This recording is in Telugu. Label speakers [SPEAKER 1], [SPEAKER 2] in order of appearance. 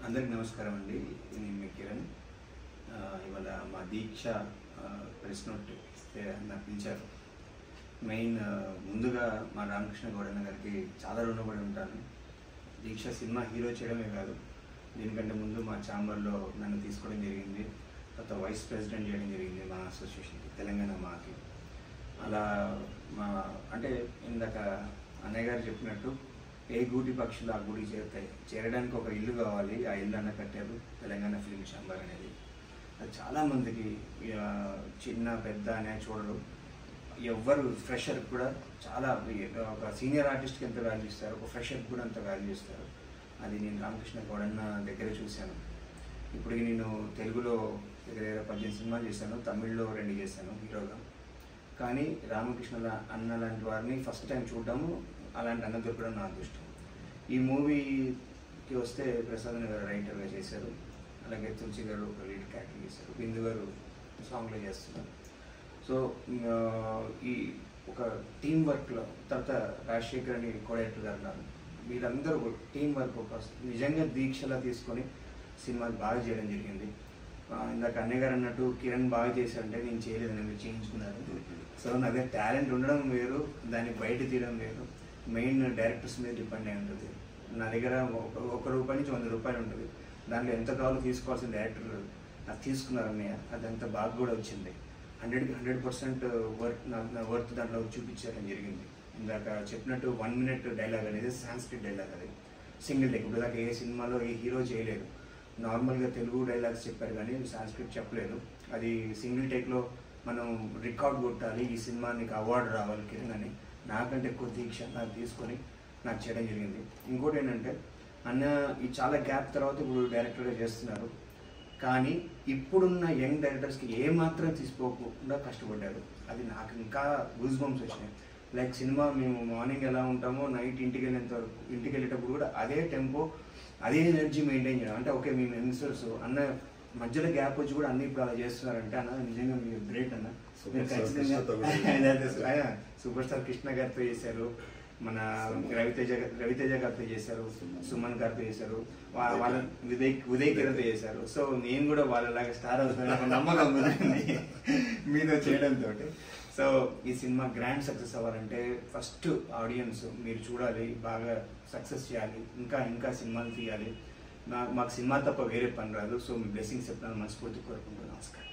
[SPEAKER 1] అందరికి నమస్కారం అండి. నేను మీ కిరణ్. ఇవాళ మా దీక్ష ప్రెస్ నోట్ ఇస్తే నాకు పిలిచారు. మెయిన్ ముందుగా మా రామకృష్ణ గౌడన్న గారికి చాలా రుణపడి ఉంటాను. దీక్ష సినిమా హీరో చేయడమే కాదు, దీనికంటే ముందు మా ఛాంబర్లో నన్ను తీసుకోవడం జరిగింది. తర్వాత వైస్ ప్రెసిడెంట్ చేయడం జరిగింది మా అసోసియేషన్కి, తెలంగాణ మాకి. అలా మా అంటే ఇందాక అన్నయ్య గారు చెప్పినట్టు ఏ గూటి పక్షులు ఆ గుడికి చేరుతాయి. చేరడానికి ఒక ఇల్లు కావాలి, ఆ ఇల్లు అన్న కట్టారు తెలంగాణ ఫిల్మ్ ఛాంబర్ అనేది. అది చాలామందికి చిన్న పెద్ద అనే చూడరు. ఎవ్వరు ఫ్రెషర్ కూడా చాలా, ఒక సీనియర్ ఆర్టిస్ట్కి ఎంత వాల్యూ ఇస్తారు, ఒక ఫ్రెషర్కి కూడా అంత వాల్యూ ఇస్తారు. అది నేను రామకృష్ణ గౌడన్న దగ్గర చూశాను. ఇప్పటికి నేను తెలుగులో దగ్గర 18 సినిమాలు చేశాను, తమిళ్లో 2 చేశాను హీరోగా. కానీ రామకృష్ణ అన్న లాంటి వారిని ఫస్ట్ టైం చూడడము, అలాంటి అన్న దొరకడం నా అదృష్టం. ఈ మూవీకి వస్తే ప్రసాద్ గారు రైటర్గా చేశారు, అలాగే తులసి గారు ఒక లీడ్ క్యారెక్టర్ చేశారు, బిందు గారు సాంగ్లో చేస్తున్నారు. సో ఈ ఒక టీం వర్క్లో తర్వాత రాజశేఖర్ అని కోడైరెక్టర్ గారు ఉన్నారు. వీళ్ళందరూ టీం వర్క్ ఒక నిజంగా దీక్షలా తీసుకొని సినిమాకి బాగా చేయడం జరిగింది. ఇందాక అన్నయ్య గారు అన్నట్టు కిరణ్ బాగా చేశారంటే నేను చేయలేదని మీరు చేయించుకున్నారు. సో నా దగ్గర టాలెంట్ ఉండడం వేరు, దాన్ని బయట తీయడం వేరు. మెయిన్ డైరెక్టర్స్ మీద డిపెండ్ అయి ఉంటుంది. నా దగ్గర 1 రూపాయి నుంచి 100 రూపాయలు ఉంటుంది. దాంట్లో ఎంత కావాలో తీసుకోవాల్సిన డైరెక్టర్ నాకు తీసుకున్నారు అన్నయ్య. అదంతా బాగా కూడా వచ్చింది. 100కి 100% నా వర్త్ దాంట్లో చూపించడం జరిగింది. ఇందాక చెప్పినట్టు 1 మినిట్ డైలాగ్ అనేది సాంస్క్రిట్ డైలాగ్. అది సింగిల్ టేక్. ఇప్పుడు దాకా ఏ సినిమాలో ఏ హీరో చేయలేదు. నార్మల్గా తెలుగు డైలాగ్స్ చెప్పారు కానీ సాంస్క్రిట్ చెప్పలేదు. అది సింగిల్ టేక్లో మనం రికార్డ్ కొట్టాలి, ఈ సినిమా నీకు అవార్డు రావాలి కిరణ్ అని నాకంటే ఎక్కువ దీక్ష నాకు తీసుకొని నాకు చేయడం జరిగింది. ఇంకోటి ఏంటంటే అన్న ఈ చాలా గ్యాప్ తర్వాత ఇప్పుడు డైరెక్టర్గా చేస్తున్నారు. కానీ ఇప్పుడున్న యంగ్ డైరెక్టర్స్కి ఏమాత్రం తీసుకోకుండా కష్టపడ్డారు. అది నాకు ఇంకా గూస్ బంప్స్ వచ్చినాయి. లైక్ సినిమా మేము మార్నింగ్ ఎలా ఉంటామో నైట్ ఇంటికి వెళ్ళేటప్పుడు కూడా అదే టెంపో, అదే ఎనర్జీ మెయింటైన్ చేయడం. అంటే ఓకే మేము యంగ్స్టర్స్ అన్న మధ్యలో గ్యాప్ వచ్చి కూడా అన్ని ఇప్పుడు అలా చేస్తున్నారంటే అన్న నిజంగా మీరు గ్రేట్ అన్న. మీరు ఖచ్చితంగా సూపర్ స్టార్ కృష్ణ గారితో చేశారు, మన రవితేజ గారితో చేశారు, సుమన్ గారితో చేశారు, వాళ్ళ ఉదయ్ కిరణ్తో చేశారు. సో నేను కూడా వాళ్ళలాగా స్టార్ అవుతాను నమ్మకం కుదిరింది మీతో చేయడంతో. సో ఈ సినిమా గ్రాండ్ సక్సెస్ అవ్వాలంటే ఫస్ట్ ఆడియన్స్ మీరు చూడాలి, బాగా సక్సెస్ చేయాలి, ఇంకా సినిమాలు తీయాలి. మాకు సినిమా తప్ప వేరే పని రాదు. సో మీ బ్లెస్సింగ్స్ చెప్తాను మనస్ఫూర్తి కోరుకుంటున్నాను. నమస్కారం.